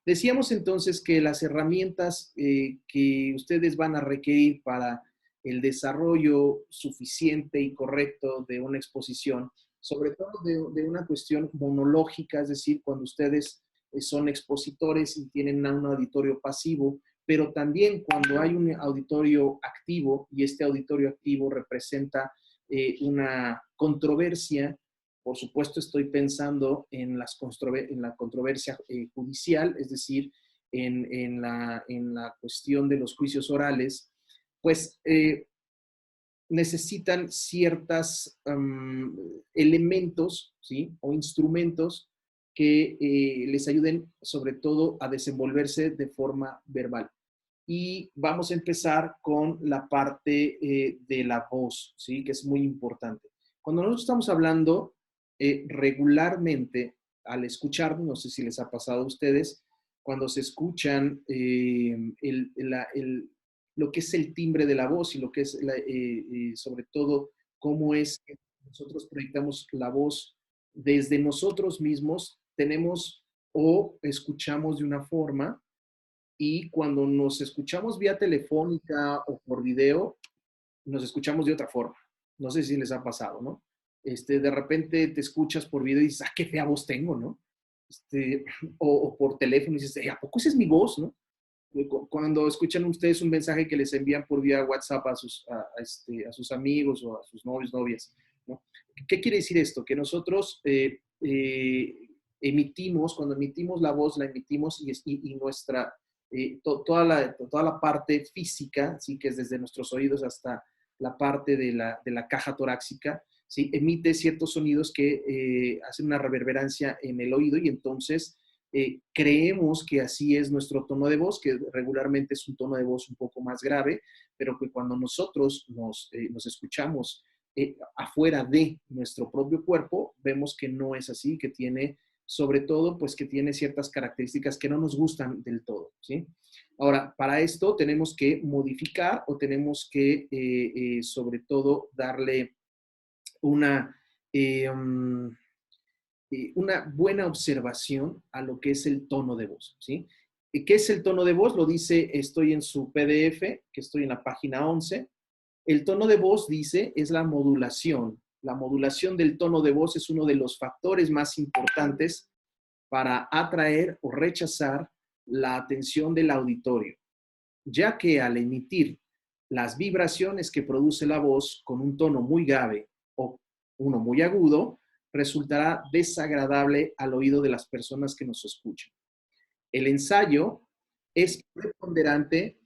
Decíamos entonces que las herramientas que ustedes van a requerir para el desarrollo suficiente y correcto de una exposición, sobre todo de una cuestión monológica, es decir, cuando ustedes son expositores y tienen un auditorio pasivo, pero también cuando hay un auditorio activo y este auditorio activo representa una controversia. Por supuesto, estoy pensando en la controversia judicial, es decir, en la cuestión de los juicios orales, pues necesitan ciertos elementos, ¿sí? O instrumentos que les ayuden sobre todo a desenvolverse de forma verbal. Y vamos a empezar con la parte de la voz, ¿sí? Que es muy importante. Cuando nosotros estamos hablando regularmente, al escuchar, no sé si les ha pasado a ustedes, cuando se escuchan lo que es el timbre de la voz y lo que es, sobre todo, cómo es que nosotros proyectamos la voz desde nosotros mismos, tenemos o escuchamos de una forma y cuando nos escuchamos vía telefónica o por video, nos escuchamos de otra forma. No sé si les ha pasado, ¿no? De repente te escuchas por video y dices, qué fea voz tengo, ¿no? O por teléfono y dices, ¿a poco esa es mi voz, no? Cuando escuchan ustedes un mensaje que les envían por vía WhatsApp a sus amigos o a sus novios, novias, ¿no? ¿Qué quiere decir esto? Que nosotros emitimos, cuando emitimos la voz, la emitimos y nuestra, toda la parte física, ¿sí? Que es desde nuestros oídos hasta la parte de la caja torácica, ¿sí? Emite ciertos sonidos que hacen una reverberancia en el oído y entonces creemos que así es nuestro tono de voz, que regularmente es un tono de voz un poco más grave, pero que cuando nosotros nos escuchamos afuera de nuestro propio cuerpo, vemos que no es así, que tiene, sobre todo, pues que tiene ciertas características que no nos gustan del todo, ¿sí? Ahora, para esto tenemos que modificar o tenemos que, sobre todo, darle una... una buena observación a lo que es el tono de voz, ¿sí? ¿Qué es el tono de voz? Lo dice, estoy en su PDF, que estoy en la página 11. El tono de voz, dice, es la modulación. La modulación del tono de voz es uno de los factores más importantes para atraer o rechazar la atención del auditorio, ya que al emitir las vibraciones que produce la voz con un tono muy grave o uno muy agudo, resultará desagradable al oído de las personas que nos escuchan. El ensayo es preponderante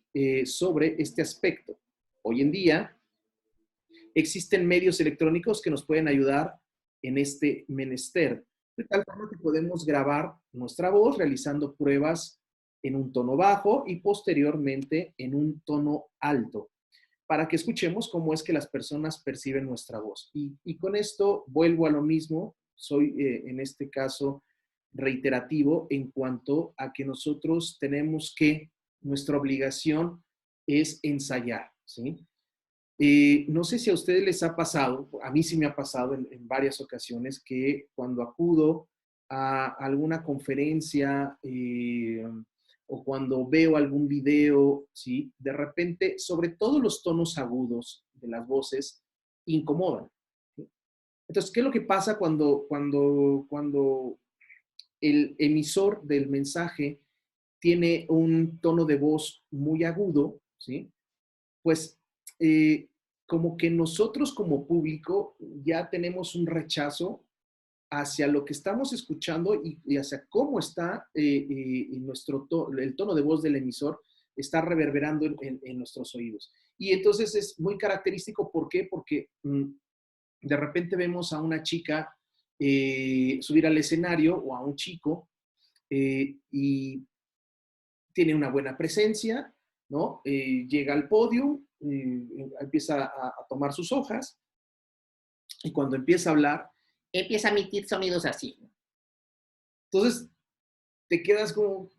sobre este aspecto. Hoy en día existen medios electrónicos que nos pueden ayudar en este menester, de tal forma que podemos grabar nuestra voz realizando pruebas en un tono bajo y posteriormente en un tono alto, para que escuchemos cómo es que las personas perciben nuestra voz. Y con esto vuelvo a lo mismo, soy en este caso reiterativo en cuanto a que nosotros tenemos que, nuestra obligación es ensayar, ¿sí? No sé si a ustedes les ha pasado, a mí sí me ha pasado en varias ocasiones, que cuando acudo a alguna conferencia o cuando veo algún video, ¿sí? De repente, sobre todo los tonos agudos de las voces, incomodan, ¿sí? Entonces, ¿qué es lo que pasa cuando el emisor del mensaje tiene un tono de voz muy agudo, ¿sí? Pues como que nosotros como público ya tenemos un rechazo hacia lo que estamos escuchando y hacia cómo está el tono de voz del emisor está reverberando en nuestros oídos. Y entonces es muy característico, ¿por qué? Porque de repente vemos a una chica subir al escenario o a un chico y tiene una buena presencia, ¿no? Llega al podio, empieza a tomar sus hojas y cuando empieza a hablar, empieza a emitir sonidos así. Entonces, te quedas como,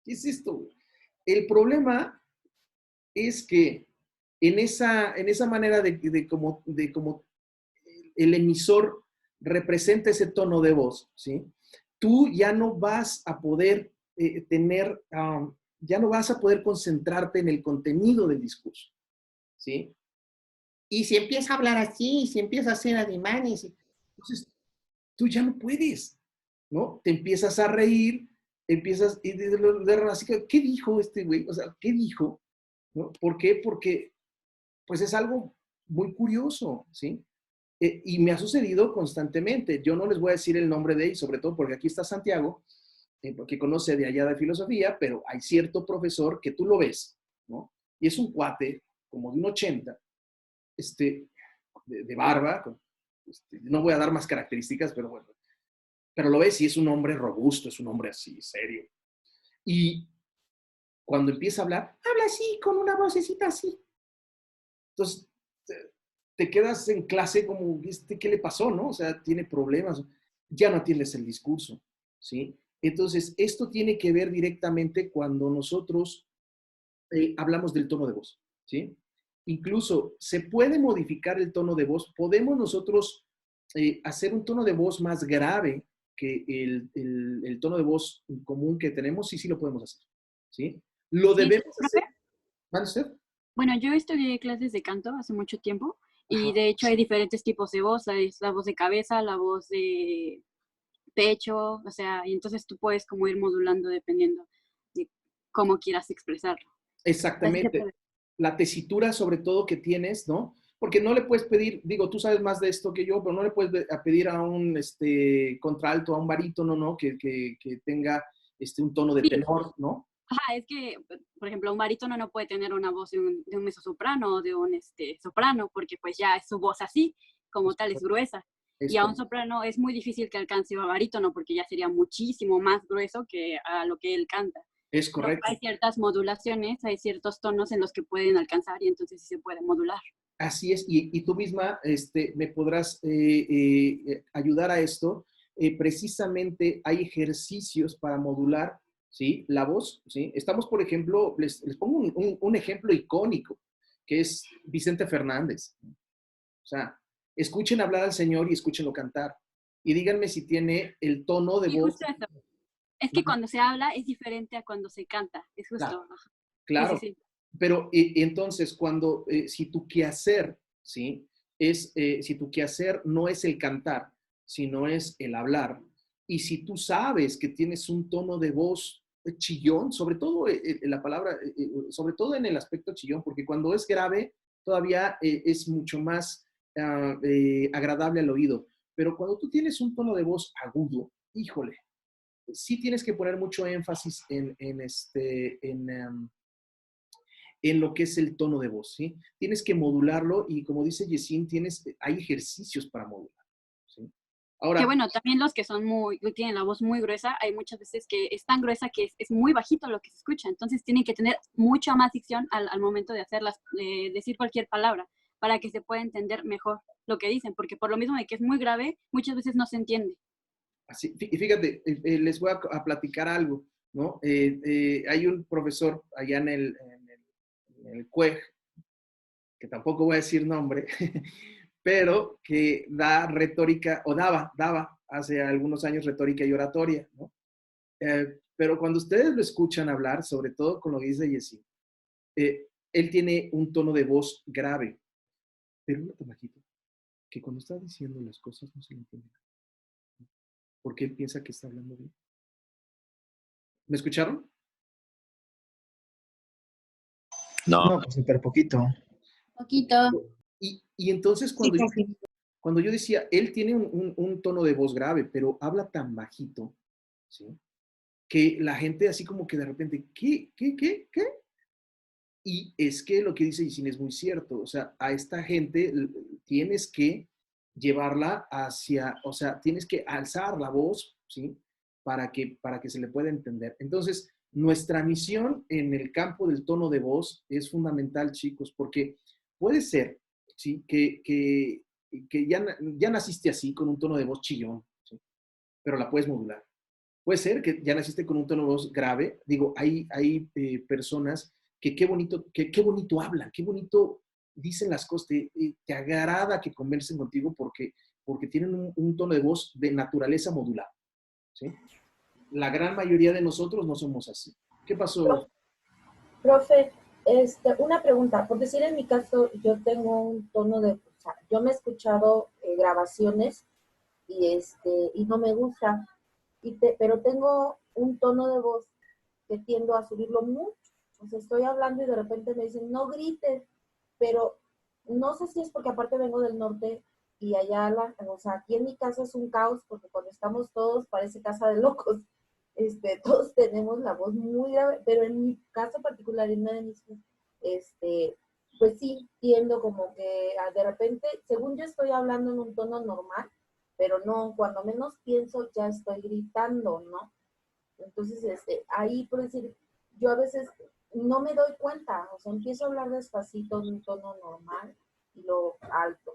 ¿qué es esto? El problema es que en esa manera de como el emisor representa ese tono de voz, ¿sí? Tú ya no vas a poder tener, ya no vas a poder concentrarte en el contenido del discurso, ¿sí? Y si empieza a hablar así, si empieza a hacer ademanes, entonces tú ya no puedes, ¿no? Te empiezas a reír, empiezas, y así que, ¿qué dijo este güey? O sea, ¿qué dijo? ¿No? ¿Por qué? Porque, pues es algo muy curioso, ¿sí? Y me ha sucedido constantemente. Yo no les voy a decir el nombre de él, sobre todo porque aquí está Santiago, porque conoce de allá de filosofía, pero hay cierto profesor que tú lo ves, ¿no? Y es un cuate como de un 80, de barba, no voy a dar más características, pero bueno, pero lo ves y es un hombre robusto, es un hombre así, serio. Y cuando empieza a hablar, habla así, con una vocecita así. Entonces, te quedas en clase como, ¿qué le pasó, no? O sea, tiene problemas, ya no atiendes el discurso, ¿sí? Entonces, esto tiene que ver directamente cuando nosotros hablamos del tono de voz, ¿sí? Incluso se puede modificar el tono de voz, podemos nosotros hacer un tono de voz más grave que el tono de voz común que tenemos, sí, sí lo podemos hacer, ¿sí? Lo Sí, debemos profe. hacer. ¿Vale usted? Bueno, yo estudié clases de canto hace mucho tiempo y Ajá. de hecho hay diferentes tipos de voz, hay la voz de cabeza, la voz de pecho, o sea, y entonces tú puedes como ir modulando dependiendo de cómo quieras expresarlo. Así se Exactamente. puede. La tesitura, sobre todo, que tienes, ¿no? Porque no le puedes pedir, digo, tú sabes más de esto que yo, pero no le puedes pedir a un contralto, a un barítono, ¿no? Que tenga un tono de Sí, tenor, ¿no? ajá, es que, por ejemplo, un barítono no puede tener una voz de un mezzosoprano o de un soprano, porque pues ya es su voz así, como Es tal, es correcto. gruesa. Es Y a un correcto. soprano es muy difícil que alcance a barítono, porque ya sería muchísimo más grueso que a lo que él canta. Es Pero hay correcto. ciertas modulaciones, hay ciertos tonos en los que pueden alcanzar y entonces sí se puede modular. Así es, y tú misma me podrás ayudar a esto. Precisamente hay ejercicios para modular, ¿sí? La voz, ¿sí? Estamos, por ejemplo, les pongo un ejemplo icónico, que es Vicente Fernández. O sea, escuchen hablar al Señor y escúchenlo cantar. Y díganme si tiene el tono de Y voz. justo eso, es que cuando se habla es diferente a cuando se canta, es Claro, justo. Ajá. Sí, sí, claro. sí. Pero entonces, si tu quehacer, ¿sí? Si tu quehacer no es el cantar, sino es el hablar, y si tú sabes que tienes un tono de voz chillón, sobre todo la palabra, sobre todo en el aspecto chillón, porque cuando es grave todavía es mucho más agradable al oído, pero cuando tú tienes un tono de voz agudo, híjole, sí tienes que poner mucho énfasis en lo que es el tono de voz, ¿sí? Tienes que modularlo y como dice Yesin, hay ejercicios para modular, ¿sí? Que Ahora, bueno, también los que son tienen la voz muy gruesa, hay muchas veces que es tan gruesa que es muy bajito lo que se escucha, entonces tienen que tener mucha más dicción al momento de hacerlas, decir cualquier palabra, para que se pueda entender mejor lo que dicen, porque por lo mismo de que es muy grave, muchas veces no se entiende. así, y fíjate, les voy a platicar algo, ¿no? Hay un profesor allá en el CUEG, que tampoco voy a decir nombre, pero que da retórica, o daba hace algunos años retórica y oratoria, ¿no? Pero cuando ustedes lo escuchan hablar, sobre todo con lo que dice Yesin, él tiene un tono de voz grave, pero un bajito, que cuando está diciendo las cosas no se le entiende, porque él piensa que está hablando bien. ¿Me escucharon? No. No, pues súper poquito. Poquito. Y entonces Sí, casi. cuando yo decía, él tiene un tono de voz grave, pero habla tan bajito, ¿sí? Que la gente así como que de repente, ¿qué? Y es que lo que dice Yesin es muy cierto, o sea, a esta gente tienes que llevarla hacia, o sea, tienes que alzar la voz, ¿sí? Para que se le pueda entender. Entonces, nuestra misión en el campo del tono de voz es fundamental, chicos, porque puede ser, ¿sí? Que ya naciste así, con un tono de voz chillón, ¿sí? Pero la puedes modular. Puede ser que ya naciste con un tono de voz grave. Digo, hay personas que qué bonito hablan, qué bonito dicen las cosas, te agrada que conversen contigo porque tienen un tono de voz de naturaleza modulada, ¿sí? La gran mayoría de nosotros no somos así. ¿Qué pasó? Profe, una pregunta, por decir en mi caso, yo tengo un tono de, o sea, yo me he escuchado grabaciones y no me gusta, pero tengo un tono de voz que tiendo a subirlo mucho. O sea, estoy hablando y de repente me dicen, no grites, pero no sé si es porque aparte vengo del norte y allá, o sea, aquí en mi casa es un caos porque cuando estamos todos parece casa de locos. Todos tenemos la voz muy grave, pero en mi caso particular, en una de mis, pues sí, tiendo como que de repente, según yo estoy hablando en un tono normal, pero no, cuando menos pienso ya estoy gritando, ¿no? Entonces, ahí por decir, yo a veces no me doy cuenta, o sea, empiezo a hablar despacito en un tono normal y lo alto,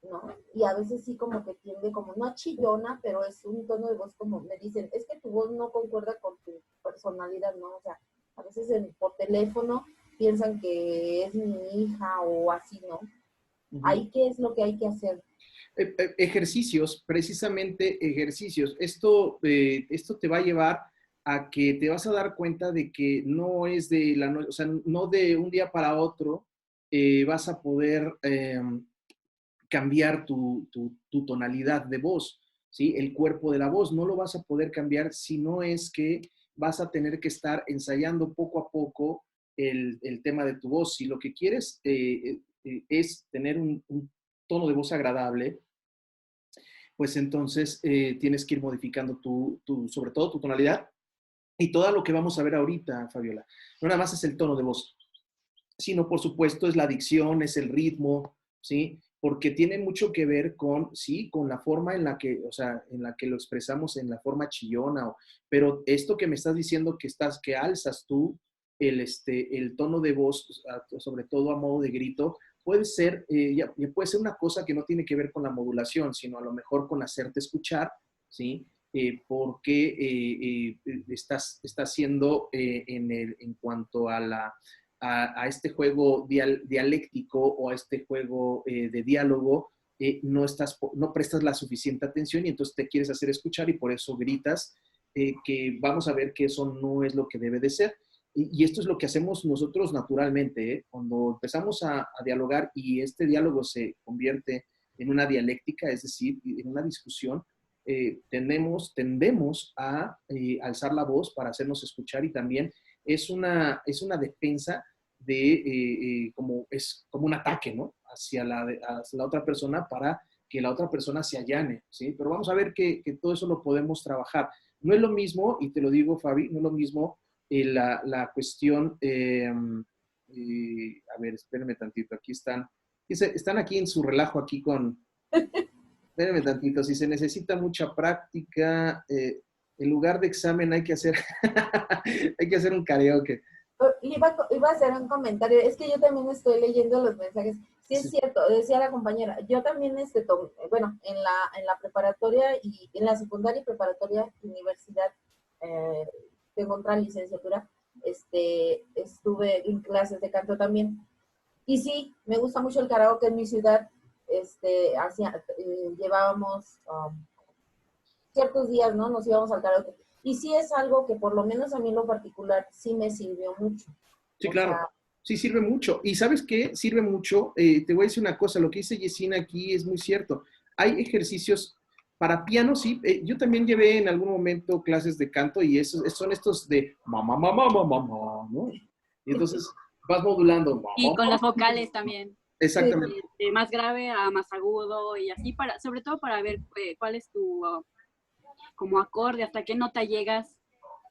¿no? Y a veces sí como que tiende como, no chillona, pero es un tono de voz como, me dicen, es que tu voz no concuerda con tu personalidad, ¿no? O sea, a veces por teléfono piensan que es mi hija o así, ¿no? Ujú. Ahí, ¿qué es lo que hay que hacer? Ejercicios, precisamente ejercicios. Esto te va a llevar a que te vas a dar cuenta de que no es de la noche, o sea, no de un día para otro vas a poder cambiar tu tonalidad de voz, ¿sí? El cuerpo de la voz no lo vas a poder cambiar si no es que vas a tener que estar ensayando poco a poco el tema de tu voz. Si lo que quieres es tener un tono de voz agradable, pues entonces tienes que ir modificando sobre todo tu tonalidad y todo lo que vamos a ver ahorita, Fabiola. No nada más es el tono de voz, sino por supuesto es la dicción, es el ritmo, ¿sí? Porque tiene mucho que ver con, sí, con la forma en la que, o sea, en la que lo expresamos en la forma chillona, pero esto que me estás diciendo que alzas tú el tono de voz, sobre todo a modo de grito, puede ser, puede ser una cosa que no tiene que ver con la modulación, sino a lo mejor con hacerte escuchar, ¿sí? Porque estás siendo en cuanto a este juego dialéctico o a este juego de diálogo, no prestas la suficiente atención y entonces te quieres hacer escuchar y por eso gritas, que vamos a ver que eso no es lo que debe de ser. Y esto es lo que hacemos nosotros naturalmente, ¿eh? Cuando empezamos a dialogar y este diálogo se convierte en una dialéctica, es decir, en una discusión, tendemos a alzar la voz para hacernos escuchar y también es una defensa es como un ataque, ¿no? Hacia la otra persona para que la otra persona se allane, ¿sí? Pero vamos a ver que todo eso lo podemos trabajar. No es lo mismo, y te lo digo, Fabi, no es lo mismo la cuestión, a ver, espérenme tantito, aquí están aquí en su relajo aquí espérenme tantito, si se necesita mucha práctica, en lugar de examen hay que hacer, hay que hacer un karaoke. Iba a hacer un comentario, es que yo también estoy leyendo los mensajes. Sí es Sí. cierto, decía la compañera, yo también, bueno, en la preparatoria y en la secundaria y preparatoria, universidad, eh, tengo otra licenciatura, estuve en clases de canto también. Y sí, me gusta mucho el karaoke en mi ciudad, llevábamos ciertos días, ¿no? Nos íbamos al karaoke. Y sí es algo que por lo menos a mí en lo particular sí me sirvió mucho. Sí, O claro. sea, Sí, sirve mucho. ¿Y sabes qué? Sirve mucho. Te voy a decir una cosa, lo que dice Yesina aquí es muy cierto. Hay ejercicios para piano, sí. Yo también llevé en algún momento clases de canto y son estos de mamá, mamá, mamá, mamá, ¿no? Y entonces vas modulando. Mamá, Y con las mamá. vocales también, sí, Exactamente. de más grave a más agudo y así, sobre todo para ver cuál es tu como acorde, hasta qué nota llegas,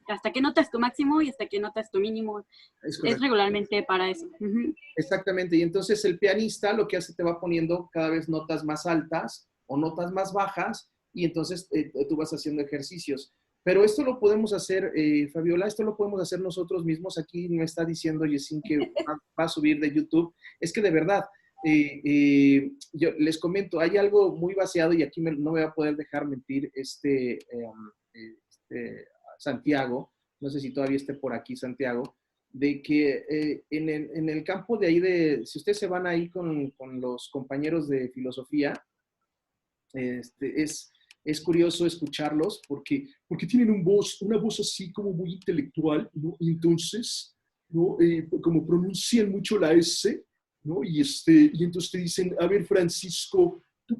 hasta qué nota es tu máximo y hasta qué nota es tu mínimo. Es Es correcto. regularmente para eso. Ujú. Exactamente. Y entonces el pianista lo que hace te va poniendo cada vez notas más altas o notas más bajas y entonces tú vas haciendo ejercicios. Pero esto lo podemos hacer, Fabiola, esto lo podemos hacer nosotros mismos. Aquí me está diciendo Yesin que va a subir de YouTube. Es que de verdad, yo les comento, hay algo muy vaciado y aquí no me va a poder dejar mentir Santiago. No sé si todavía esté por aquí Santiago de que en el campo de ahí si ustedes se van ahí con los compañeros de filosofía, es es curioso escucharlos porque tienen una voz así como muy intelectual, ¿no? Y entonces, ¿no? Como pronuncian mucho la S, ¿no? Y entonces te dicen, a ver, Francisco, tú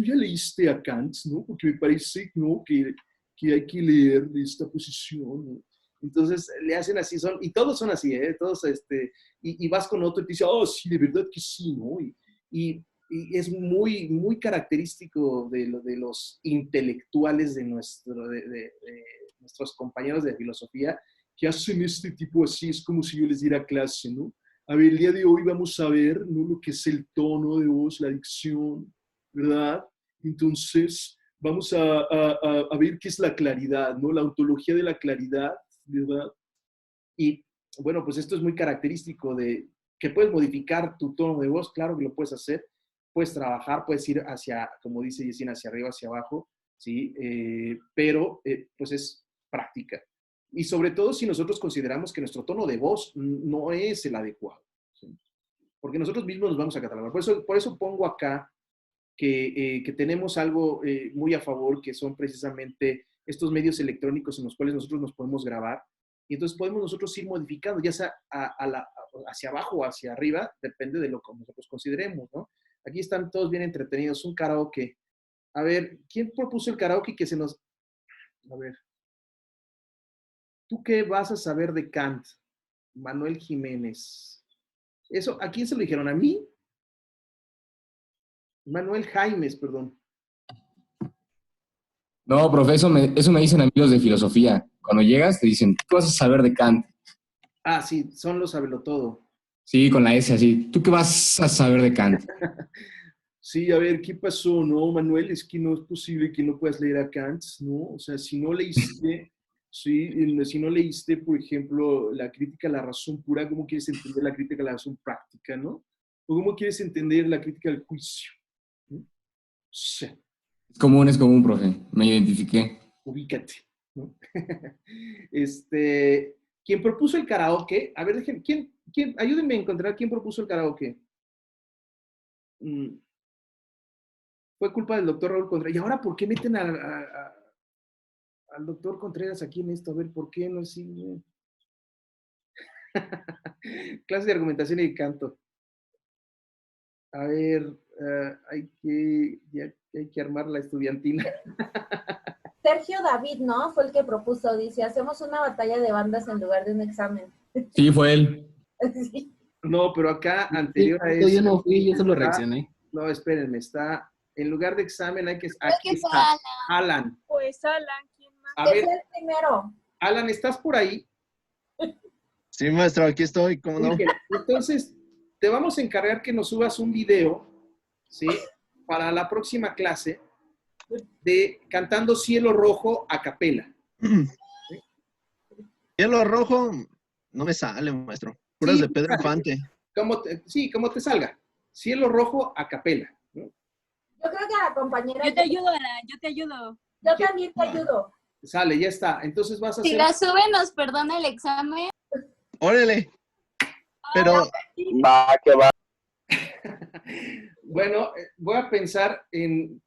ya leíste a Kant, ¿no? Porque me parece, ¿no? Que hay que leer esta posición, ¿no? Entonces le hacen así, y todos son así, ¿eh? Todos, y vas con otro y te dice, oh, sí, de verdad que sí, ¿no? Y, y es muy, muy característico de los intelectuales de nuestros compañeros de filosofía que hacen este tipo así, es como si yo les diera clase, ¿no? A ver, el día de hoy vamos a ver, ¿no? Lo que es el tono de voz, la dicción, ¿verdad? Entonces, vamos a ver qué es la claridad, ¿no? La ontología de la claridad, ¿verdad? Y bueno, pues esto es muy característico de que puedes modificar tu tono de voz, claro que lo puedes hacer, puedes trabajar, puedes ir hacia, como dice Yesina, hacia arriba, hacia abajo, ¿sí? Pero pues es práctica. Y sobre todo si nosotros consideramos que nuestro tono de voz no es el adecuado, ¿sí? Porque nosotros mismos nos vamos a catalogar. Por eso pongo acá que tenemos algo muy a favor, que son precisamente estos medios electrónicos en los cuales nosotros nos podemos grabar. Y entonces podemos nosotros ir modificando, ya sea hacia abajo o hacia arriba, depende de lo que nosotros consideremos, ¿no? Aquí están todos bien entretenidos. Un karaoke. A ver, ¿quién propuso el karaoke que se nos... A ver. ¿Tú qué vas a saber de Kant? Manuel Jiménez. Eso, ¿a quién se lo dijeron? ¿A mí? Manuel Jaimes, perdón. No, profe, eso me dicen amigos de filosofía. Cuando llegas te dicen, ¿qué vas a saber de Kant? Ah, sí, son los sabelotodo. Sí, con la S así. ¿Tú qué vas a saber de Kant? Sí, a ver, ¿qué pasó? No, Manuel, es que no es posible que no puedas leer a Kant, ¿no? O sea, si no leíste, sí, si no leíste, por ejemplo, la crítica a la razón pura, ¿cómo quieres entender la crítica a la razón práctica, no? ¿O cómo quieres entender la crítica al juicio? ¿No? Sí, Es común, profe. Me identifiqué. ubícate, ¿no? ¿Quién propuso el karaoke? A ver, ayúdenme a encontrar quién propuso el karaoke. Fue culpa del doctor Raúl Contreras. ¿Y ahora por qué meten al doctor Contreras aquí en esto? A ver, ¿por qué no sigue? Clase de argumentación y canto. A ver, hay que armar la estudiantina. Sergio David, ¿no? Fue el que propuso, dice, hacemos una batalla de bandas en lugar de un examen. Sí, fue él. Sí. No, pero acá, anterior a eso. Yo no fui, yo solo reaccioné. No, espérenme, está, en lugar de examen hay que, Creo aquí que fue está, Alan. Alan. Pues Alan, ¿quién más? A Que ver, fue el primero. Alan, ¿estás por ahí? Sí, maestro, aquí estoy, ¿cómo no? Muy bien. Entonces, te vamos a encargar que nos subas un video, ¿sí? Para la próxima clase de cantando Cielo Rojo a capela. Cielo rojo, no me sale, maestro. Puras Sí, de Pedro Infante. como te salga. Cielo Rojo a capela, ¿no? Yo creo que a la compañera... Yo te ayudo, Alan, yo te ayudo. Yo también te ayudo. Sale, ya está. Entonces vas a Si hacer... la sube, nos perdona el examen. Órale. Pero, Va, que va. Bueno, voy a pensar en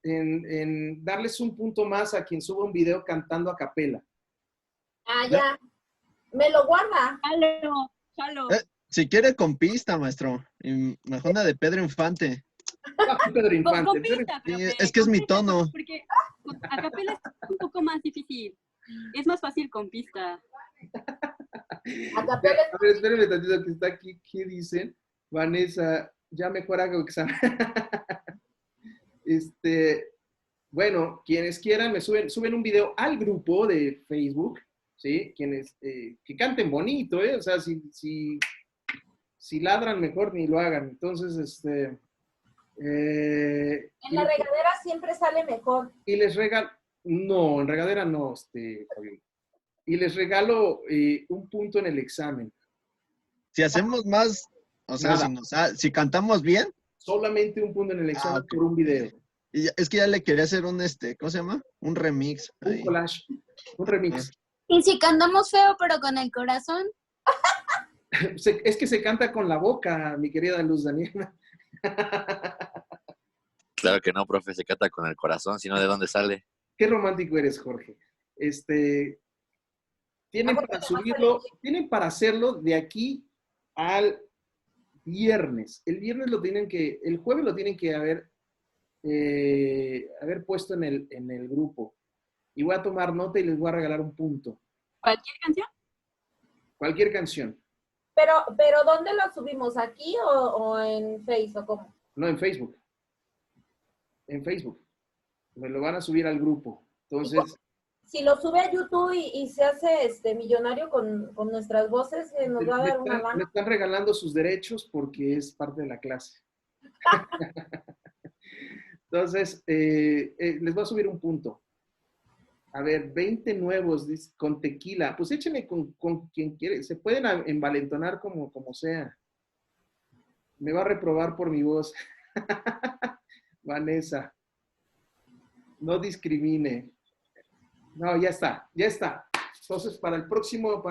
darles un punto más a quien suba un video cantando a capela. Ah, ya. Me lo guarda. Jalo, jalo. si quiere con pista, maestro. Y mejor una de Pedro Infante. Pedro Infante. Con pista, Sí, profe, es que es con mi pista, tono. Porque a capela es un poco más difícil. Es más fácil con pista. A capela. A ver, espérenme tantito que está aquí. ¿Qué dicen? Vanessa, ya mejor hago examen. Bueno, quienes quieran me suben un video al grupo de Facebook, ¿sí? Quienes que canten bonito, ¿eh? O sea, si ladran mejor ni lo hagan. Entonces, En la regadera siempre sale mejor. y les regalo, no, en regadera no, Fabián. Y les regalo un punto en el examen. Si hacemos más, o sea, si cantamos bien, Solamente un punto en el examen ok. por un video. y es que ya le quería hacer un, ¿cómo se llama? Un remix. Un ahí. collage, un remix. Y si cantamos feo, pero con el corazón. Es que se canta con la boca, mi querida Luz Daniela. Claro que no, profe, se canta con el corazón, sino ¿de dónde sale? Qué romántico eres, Jorge. Tienen para subirlo, tienen para hacerlo de aquí al viernes. El viernes el jueves lo tienen que haber puesto en el grupo. Y voy a tomar nota y les voy a regalar un punto. ¿Cualquier canción? Cualquier canción. Pero ¿dónde lo subimos? ¿Aquí o en Facebook o cómo? No, en Facebook. En Facebook. Me lo van a subir al grupo. Entonces, Si lo sube a YouTube y se hace millonario con nuestras voces, nos va a dar una me lana. están regalando sus derechos porque es parte de la clase. Entonces, les voy a subir un punto. A ver, 20 nuevos con tequila. Pues échenle con quien quiere. Se pueden envalentonar como sea. Me va a reprobar por mi voz. Vanessa. No discrimine. No, ya está, ya está. Entonces, el próximo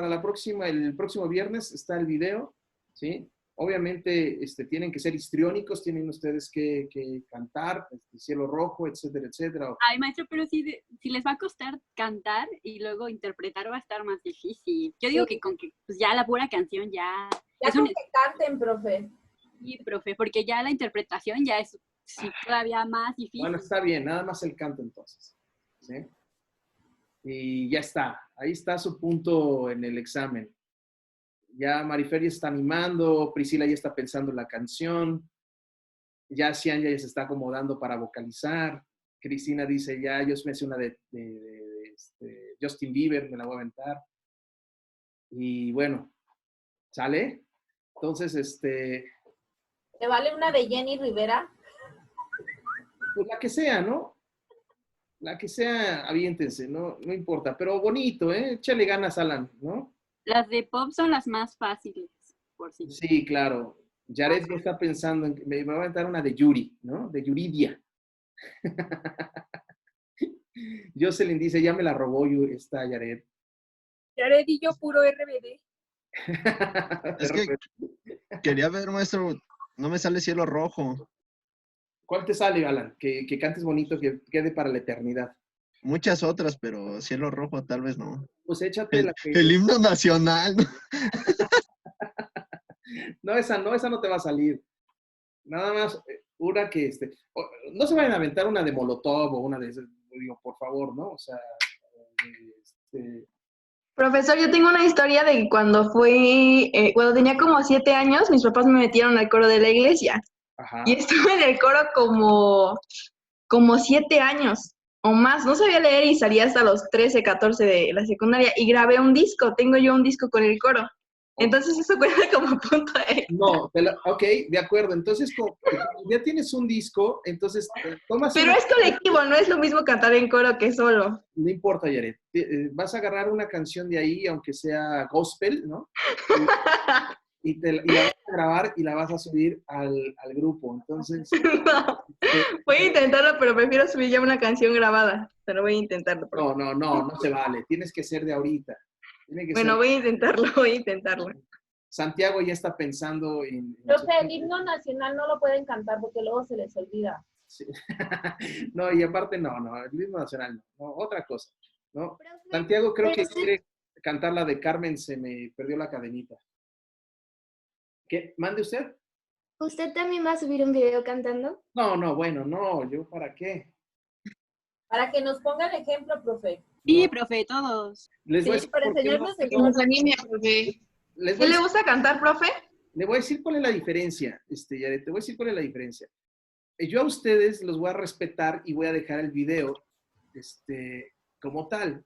viernes está el video, ¿sí? Obviamente, tienen que ser histriónicos, tienen ustedes que cantar, Cielo Rojo, etcétera, etcétera. Ay, maestro, pero si les va a costar cantar y luego interpretar va a estar más difícil. Yo digo que con que pues ya la pura canción ya... Ya con que canten, profe. Sí, profe, porque ya la interpretación ya es todavía más difícil. Bueno, está bien, nada más el canto entonces, ¿sí? Y ya está, ahí está su punto en el examen. Ya Marifer ya está animando, Priscila ya está pensando en la canción, ya Cian ya se está acomodando para vocalizar, Cristina dice, ya yo me hice una de Justin Bieber, me la voy a aventar. Y bueno, ¿sale? Entonces, ¿Te vale una de Jenny Rivera? pues la que sea, ¿no? La que sea, aviéntense, no importa, pero bonito, ¿eh? Échale ganas, Alan, ¿no? Las de pop son las más fáciles, por sí. Sí, claro. Jared ya está pensando en que me va a aventar una de Yuri, ¿no? De Yuridia. Jocelyn dice, ya me la robó esta Jared. Jared y yo puro RBD. Es que quería ver, maestro, no me sale Cielo Rojo. ¿Cuál te sale, Alan? Que cantes bonito, que quede para la eternidad. Muchas otras, pero Cielo Rojo tal vez no. Pues échate la que... El himno nacional. No, esa no te va a salir. Nada más una que no se vayan a aventar una de Molotov o una de esas, digo, por favor, ¿no? O sea, Profesor, yo tengo una historia de cuando cuando tenía como 7 años, mis papás me metieron al coro de la iglesia. ajá. Y estuve en el coro como 7 años o más. No sabía leer y salí hasta los 13, 14 de la secundaria y grabé un disco. Tengo yo un disco con el coro. Entonces eso cuenta como punto extra. No, ok, de acuerdo. Entonces, como ya tienes un disco, entonces tomas... Pero es colectivo, no es lo mismo cantar en coro que solo. No importa, Yaret. Vas a agarrar una canción de ahí, aunque sea gospel, ¿no? Y la vas a grabar y la vas a subir al grupo. Entonces... No, voy a intentarlo, pero prefiero subir ya una canción grabada. Pero voy a intentarlo. No se vale. Tienes que ser de ahorita. Bueno, voy a intentarlo. Santiago ya está pensando en... Profe, el himno nacional no lo pueden cantar porque luego se les olvida. Sí. No, y aparte no, el himno nacional no, otra cosa, ¿no? Santiago creo que quiere cantar la de Carmen, se me perdió la cadenita. ¿Qué? ¿Mande usted? ¿Usted también va a subir un video cantando? No, bueno, no, ¿yo para qué? Para que nos ponga el ejemplo, profe. Sí, profe, todos. Les voy a Sí, decir para por qué enseñarnos no. el Que nos anime, profe. Les ¿Qué voy a le decir- gusta cantar, profe? Le voy a decir cuál es la diferencia, Yaret, te voy a decir cuál es la diferencia. Yo a ustedes los voy a respetar y voy a dejar el video, como tal.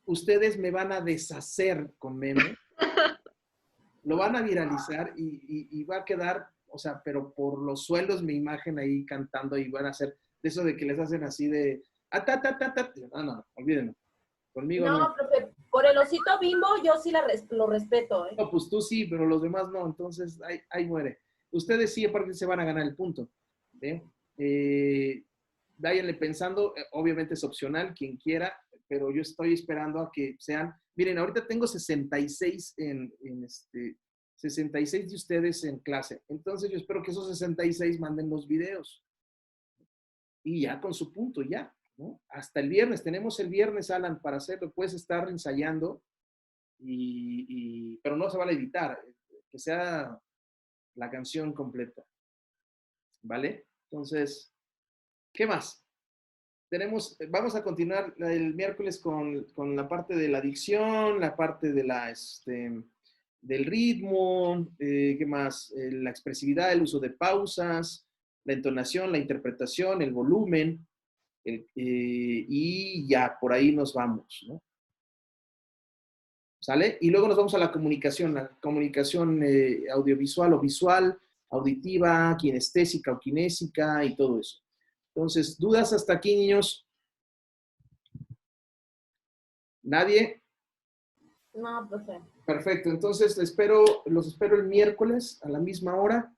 Ustedes me van a deshacer con meme, lo van a viralizar y va a quedar, o sea, pero por los suelos mi imagen ahí cantando y van a hacer de eso de que les hacen así de, no, olvídenlo. Conmigo no. No, profe, por el osito Bimbo yo sí lo respeto, ¿eh? No, pues tú sí, pero los demás no, entonces ahí muere. Ustedes sí, aparte se van a ganar el punto. ¿Sí? Váyanle pensando, obviamente es opcional, quien quiera, pero yo estoy esperando a que sean, miren, ahorita tengo 66 66 de ustedes en clase, entonces yo espero que esos 66 manden los videos. Y ya con su punto, ya, ¿no? Hasta el viernes, tenemos el viernes, Alan, para hacerlo. Puedes estar ensayando, pero no se vale editar, que sea la canción completa. ¿Vale? Entonces, ¿qué más? Vamos a continuar el miércoles con la parte de la dicción, la parte de del ritmo, ¿qué más? La expresividad, el uso de pausas, la entonación, la interpretación, el volumen, y ya, por ahí nos vamos, ¿no? ¿Sale? Y luego nos vamos a la comunicación audiovisual o visual, auditiva, kinestésica o kinésica y todo eso. Entonces, ¿dudas hasta aquí, niños? ¿Nadie? No, profe. Perfecto, entonces los espero el miércoles a la misma hora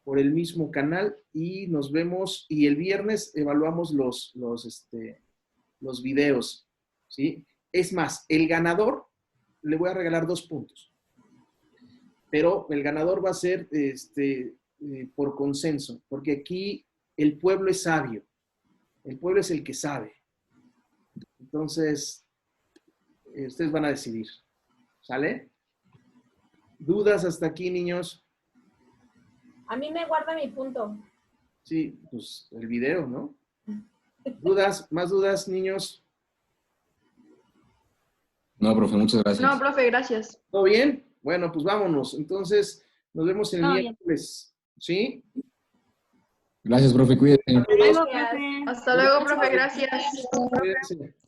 por el mismo canal y nos vemos, y el viernes evaluamos los videos, ¿sí? Es más, el ganador le voy a regalar 2 puntos, pero el ganador va a ser por consenso, porque aquí el pueblo es sabio, el pueblo es el que sabe. Entonces, ustedes van a decidir. ¿Sale? ¿Dudas hasta aquí, niños? A mí me guarda mi punto. Sí, pues el video, ¿no? ¿Dudas? ¿Más dudas, niños? No, profe, muchas gracias. No, profe, gracias. ¿Todo bien? Bueno, pues vámonos. Entonces, nos vemos el Todo bien. miércoles. ¿Sí? Gracias, profe, cuídate. Hasta luego, Gracias. profe. Hasta luego, profe, gracias. Cuídense.